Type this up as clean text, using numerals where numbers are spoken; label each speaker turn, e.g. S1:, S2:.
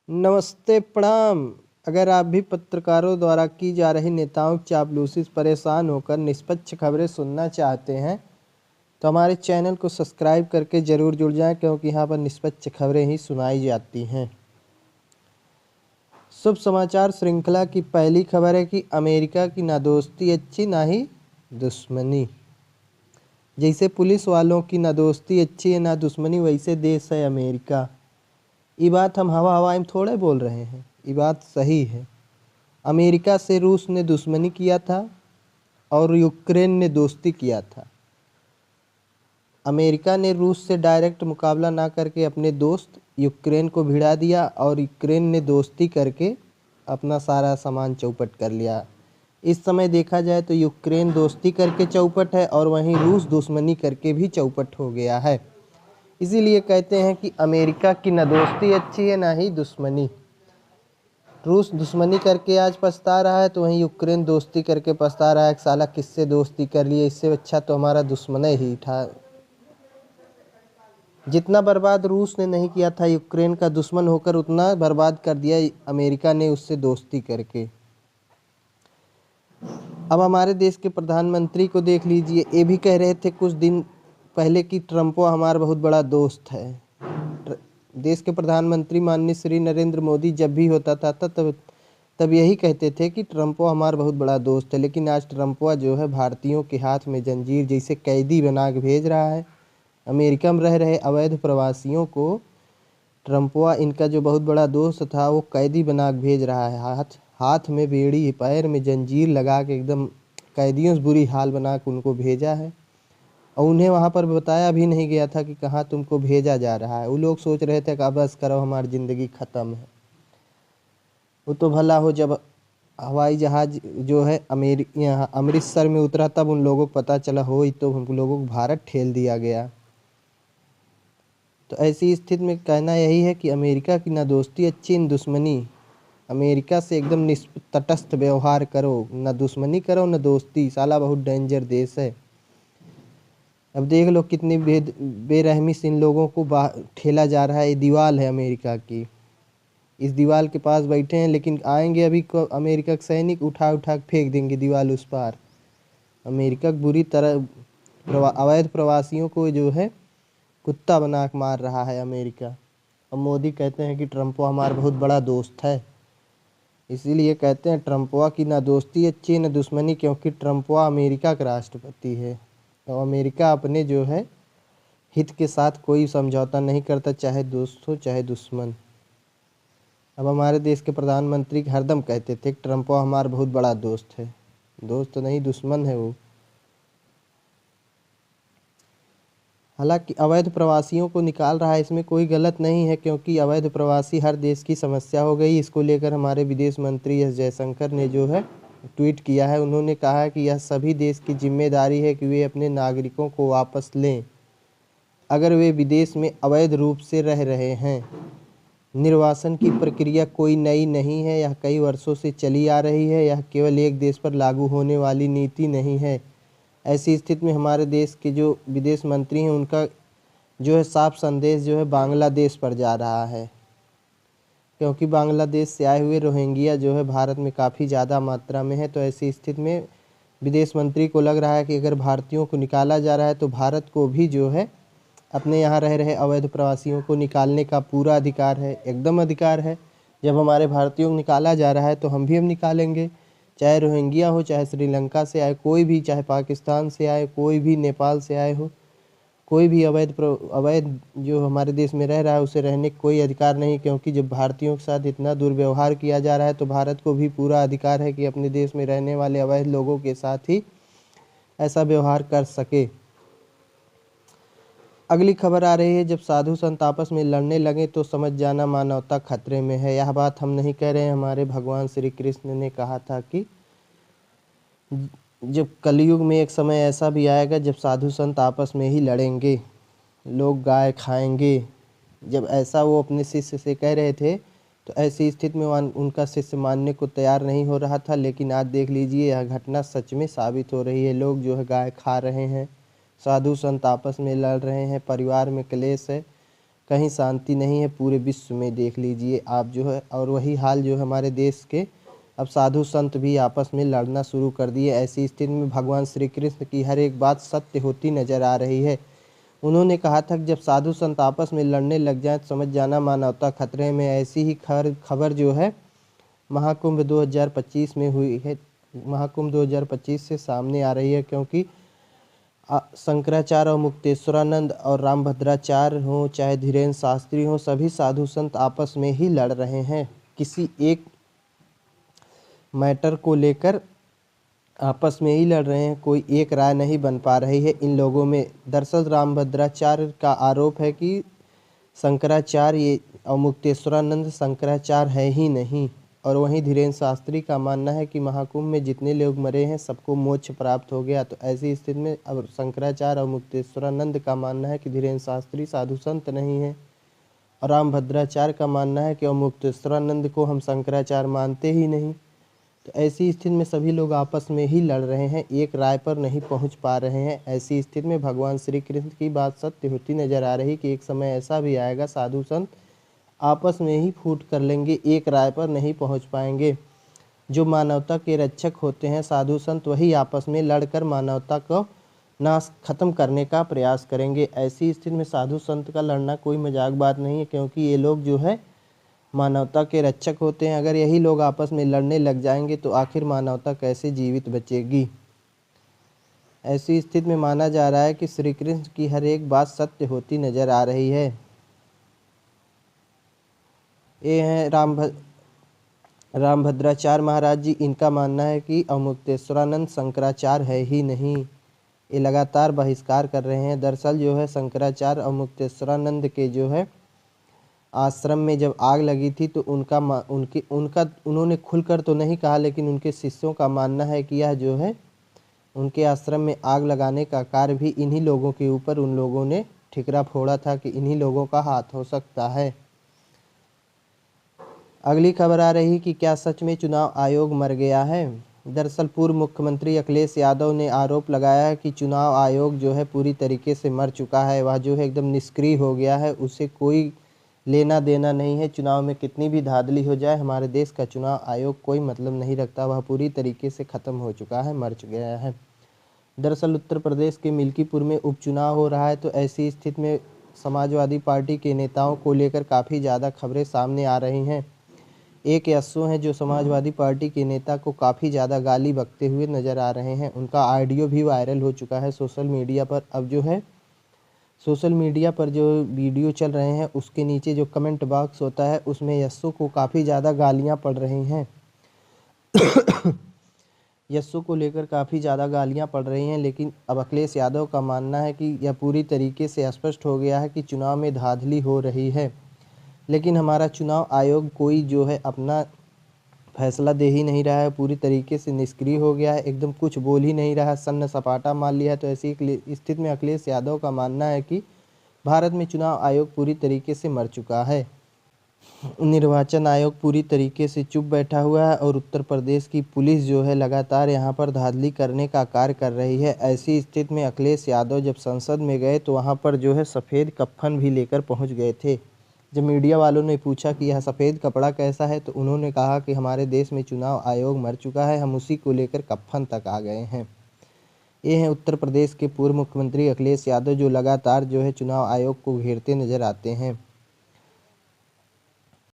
S1: नमस्ते प्रणाम। अगर आप भी पत्रकारों द्वारा की जा रही नेताओं की चापलूसी से परेशान होकर निष्पक्ष खबरें सुनना चाहते हैं तो हमारे चैनल को सब्सक्राइब करके ज़रूर जुड़ जाएं, क्योंकि यहाँ पर निष्पक्ष खबरें ही सुनाई जाती हैं। शुभ समाचार श्रृंखला की पहली खबर है कि अमेरिका की ना दोस्ती अच्छी ना ही दुश्मनी। जैसे पुलिस वालों की ना दोस्ती अच्छी है ना दुश्मनी, वैसे देश है अमेरिका। ये बात हम हवा में थोड़े बोल रहे हैं, ये बात सही है। अमेरिका से रूस ने दुश्मनी किया था और यूक्रेन ने दोस्ती किया था। अमेरिका ने रूस से डायरेक्ट मुकाबला ना करके अपने दोस्त यूक्रेन को भिड़ा दिया और यूक्रेन ने दोस्ती करके अपना सारा सामान चौपट कर लिया। इस समय देखा जाए तो यूक्रेन दोस्ती करके चौपट है और वहीं रूस दुश्मनी करके भी चौपट हो गया है। इसीलिए कहते हैं कि अमेरिका की न दोस्ती अच्छी है ना ही दुश्मनी। रूस दुश्मनी करके आज पछता रहा है तो वहीं यूक्रेन दोस्ती करके पछता रहा है कि साला किससे दोस्ती कर लिए, इससे अच्छा तो हमारा दुश्मन ही था। जितना बर्बाद रूस ने नहीं किया था यूक्रेन का दुश्मन होकर, उतना बर्बाद कर दिया अमेरिका ने उससे दोस्ती करके। अब हमारे देश के प्रधानमंत्री को देख लीजिए, ये भी कह रहे थे कुछ दिन पहले कि ट्रम्पो हमारा बहुत बड़ा दोस्त है। देश के प्रधानमंत्री माननीय श्री नरेंद्र मोदी जब भी होता था तब यही कहते थे कि ट्रम्पो हमारा बहुत बड़ा दोस्त है। लेकिन आज ट्रम्पो जो है भारतीयों के हाथ में जंजीर जैसे कैदी बना के भेज रहा है। अमेरिका में रह रहे अवैध प्रवासियों को ट्रम्पो इनका जो बहुत बड़ा दोस्त था वो कैदी बना के भेज रहा है। हाथ में बेड़ी, पैर में जंजीर लगा के एकदम कैदियों से बुरी हाल बना के उनको भेजा है। और उन्हें वहाँ पर बताया भी नहीं गया था कि कहाँ तुमको भेजा जा रहा है। वो लोग सोच रहे थे कि बस करो हमारी ज़िंदगी ख़त्म है। वो तो भला हो जब हवाई जहाज़ जो है यहाँ अमृतसर में उतरा तब उन लोगों को पता चला हो तो हम लोगों को भारत ठेल दिया गया। तो ऐसी स्थिति में कहना यही है कि अमेरिका की ना दोस्ती अच्छी न दुश्मनी। अमेरिका से एकदम तटस्थ व्यवहार करो, ना दुश्मनी करो न दोस्ती। साला बहुत डेंजर देश है। अब देख लो कितनी बेरहमी से इन लोगों को ठेला जा रहा है। ये दीवार है अमेरिका की, इस दीवार के पास बैठे हैं, लेकिन आएंगे अभी अमेरिका के सैनिक उठा के फेंक देंगे दीवार उस पार। अमेरिका बुरी तरह अवैध प्रवासियों को जो है कुत्ता बना के मार रहा है अमेरिका। अब मोदी कहते हैं कि ट्रम्पो हमारा बहुत बड़ा दोस्त है। इसीलिए कहते हैं ट्रम्पो की ना दोस्ती अच्छी न दुश्मनी, क्योंकि ट्रम्पो अमेरिका का राष्ट्रपति है। तो अमेरिका अपने जो है हित के साथ कोई समझौता नहीं करता, चाहे दोस्त हो चाहे दुश्मन। अब हमारे देश के प्रधानमंत्री हरदम कहते थे कि ट्रम्पो हमारा बहुत बड़ा दोस्त है। दोस्त नहीं दुश्मन है वो। हालांकि अवैध प्रवासियों को निकाल रहा है, इसमें कोई गलत नहीं है, क्योंकि अवैध प्रवासी हर देश की समस्या हो गई। इसको लेकर हमारे विदेश मंत्री एस जयशंकर ने जो है ट्वीट किया है। उन्होंने कहा है कि यह सभी देश की जिम्मेदारी है कि वे अपने नागरिकों को वापस लें अगर वे विदेश में अवैध रूप से रह रहे हैं। निर्वासन की प्रक्रिया कोई नई नहीं है, यह कई वर्षों से चली आ रही है। यह केवल एक देश पर लागू होने वाली नीति नहीं है। ऐसी स्थिति में हमारे देश के जो विदेश मंत्री हैं उनका जो है साफ संदेश जो है बांग्लादेश पर जा रहा है, क्योंकि बांग्लादेश से आए हुए रोहिंग्या जो है भारत में काफ़ी ज़्यादा मात्रा में है। तो ऐसी स्थिति में विदेश मंत्री को लग रहा है कि अगर भारतीयों को निकाला जा रहा है तो भारत को भी जो है अपने यहाँ रह रहे अवैध प्रवासियों को निकालने का पूरा अधिकार है, एकदम अधिकार है। जब हमारे भारतीयों को निकाला जा रहा है तो हम भी अब निकालेंगे, चाहे रोहिंग्या हो, चाहे श्रीलंका से आए कोई भी, चाहे पाकिस्तान से आए कोई भी, नेपाल से आए हो कोई भी। अवैध जो हमारे देश में रह रहा है उसे रहने का कोई अधिकार नहीं, क्योंकि जब भारतीयों के साथ इतना दुर्व्यवहार किया जा रहा है तो भारत को भी पूरा अधिकार है कि अपने देश में रहने वाले अवैध लोगों के साथ ही ऐसा व्यवहार कर सके। अगली खबर आ रही है, जब साधु संत आपस में लड़ने लगे तो समझ जाना मानवता खतरे में है। यह बात हम नहीं कह रहे हैं, हमारे भगवान श्री कृष्ण ने कहा था कि जब कलयुग में एक समय ऐसा भी आएगा जब साधु संत आपस में ही लड़ेंगे, लोग गाय खाएंगे। जब ऐसा वो अपने शिष्य से कह रहे थे तो ऐसी स्थिति में उनका शिष्य मानने को तैयार नहीं हो रहा था। लेकिन आज देख लीजिए यह घटना सच में साबित हो रही है। लोग जो है गाय खा रहे हैं, साधु संत आपस में लड़ रहे हैं, परिवार में क्लेश है। कहीं शांति नहीं है, पूरे विश्व में देख लीजिए आप जो है। और वही हाल जो है हमारे देश के, अब साधु संत भी आपस में लड़ना शुरू कर दिए। ऐसी स्थिति में भगवान श्री कृष्ण की हर एक बात सत्य होती नजर आ रही है। उन्होंने कहा था कि जब साधु संत आपस में लड़ने लग जाएं तो समझ जाना मानवता खतरे में। ऐसी ही खबर जो है महाकुंभ 2025 में हुई है, महाकुंभ 2025 से सामने आ रही है, क्योंकि शंकराचार्य और मुक्तेश्वरानंद और रामभद्राचार्य हों चाहे धीरेन्द्र शास्त्री हों, सभी साधु संत आपस में ही लड़ रहे हैं। किसी एक मैटर को लेकर आपस में ही लड़ रहे हैं, कोई एक राय नहीं बन पा रही है इन लोगों में। दरअसल रामभद्राचार्य का आरोप है कि शंकराचार्य और मुक्तेश्वरानंद शंकराचार्य है ही नहीं, और वहीं धीरेन्द्र शास्त्री का मानना है कि महाकुंभ में जितने लोग मरे हैं सबको मोक्ष प्राप्त हो गया। तो ऐसी स्थिति में अब शंकराचार्य और मुक्तेश्वरानंद का मानना है कि धीरेन्द्र शास्त्री साधु संत नहीं है, और रामभद्राचार्य का मानना है कि मुक्तेश्वरानंद को हम शंकराचार्य मानते ही नहीं। तो ऐसी स्थिति में सभी लोग आपस में ही लड़ रहे हैं, एक राय पर नहीं पहुंच पा रहे हैं। ऐसी स्थिति में भगवान श्री कृष्ण की बात सत्य होती नजर आ रही कि एक समय ऐसा भी आएगा साधु संत आपस में ही फूट कर लेंगे, एक राय पर नहीं पहुंच पाएंगे। जो मानवता के रक्षक होते हैं साधु संत, वही आपस में लड़कर मानवता को नाश खत्म करने का प्रयास करेंगे। ऐसी स्थिति में साधु संत का लड़ना कोई मजाक बात नहीं है, क्योंकि ये लोग जो है मानवता के रक्षक होते हैं। अगर यही लोग आपस में लड़ने लग जाएंगे तो आखिर मानवता कैसे जीवित बचेगी। ऐसी स्थिति में माना जा रहा है कि श्री कृष्ण की हर एक बात सत्य होती नजर आ रही है। ये हैं रामभद्राचार्य महाराज जी। इनका मानना है कि अमुक्तेश्वरानंद शंकराचार्य है ही नहीं। ये लगातार बहिष्कार कर रहे हैं। दरअसल जो है शंकराचार्य और मुक्तेश्वरानंद के जो है आश्रम में जब आग लगी थी तो उन्होंने खुलकर तो नहीं कहा, लेकिन उनके शिष्यों का मानना है कि यह जो है उनके आश्रम में आग लगाने का कार्य भी इन्हीं लोगों के ऊपर उन लोगों ने ठिकरा फोड़ा था कि इन्हीं लोगों का हाथ हो सकता है। अगली खबर आ रही कि क्या सच में चुनाव आयोग मर गया है। दरअसल पूर्व मुख्यमंत्री अखिलेश यादव ने आरोप लगाया है कि चुनाव आयोग जो है पूरी तरीके से मर चुका है, वह जो है एकदम निष्क्रिय हो गया है, उसे कोई लेना देना नहीं है। चुनाव में कितनी भी धांधली हो जाए, हमारे देश का चुनाव आयोग कोई मतलब नहीं रखता, वह पूरी तरीके से ख़त्म हो चुका है, मर गया है। दरअसल उत्तर प्रदेश के मिल्कीपुर में उपचुनाव हो रहा है, तो ऐसी स्थिति में समाजवादी पार्टी के नेताओं को लेकर काफ़ी ज़्यादा खबरें सामने आ रही हैं। एक यस्सु हैं जो समाजवादी पार्टी के नेता को काफ़ी ज़्यादा गाली बकते हुए नज़र आ रहे हैं। उनका ऑडियो भी वायरल हो चुका है सोशल मीडिया पर। अब जो है सोशल मीडिया पर जो वीडियो चल रहे हैं उसके नीचे जो कमेंट बॉक्स होता है उसमें यस्सु को काफ़ी ज़्यादा गालियां पड़ रही हैं। यस्सु को लेकर काफ़ी ज़्यादा गालियां पड़ रही हैं, लेकिन अब अखिलेश यादव का मानना है कि यह पूरी तरीके से स्पष्ट हो गया है कि चुनाव में धांधली हो रही है। लेकिन हमारा चुनाव आयोग कोई जो है अपना फैसला दे ही नहीं रहा है, पूरी तरीके से निष्क्रिय हो गया है, एकदम कुछ बोल ही नहीं रहा है, सन्न सपाटा मार लिया है। तो ऐसी स्थिति में अखिलेश यादव का मानना है कि भारत में चुनाव आयोग पूरी तरीके से मर चुका है। निर्वाचन आयोग पूरी तरीके से चुप बैठा हुआ है और उत्तर प्रदेश की पुलिस जो है लगातार यहाँ पर धांधली करने का कार्य कर रही है। ऐसी स्थिति में अखिलेश यादव जब संसद में गए तो वहाँ पर जो है सफ़ेद कफ़न भी लेकर पहुँच गए थे। जब मीडिया वालों ने पूछा कि यह सफ़ेद कपड़ा कैसा है, तो उन्होंने कहा कि हमारे देश में चुनाव आयोग मर चुका है, हम उसी को लेकर कफ़न तक आ गए हैं। ये हैं उत्तर प्रदेश के पूर्व मुख्यमंत्री अखिलेश यादव, जो लगातार जो है चुनाव आयोग को घेरते नज़र आते हैं।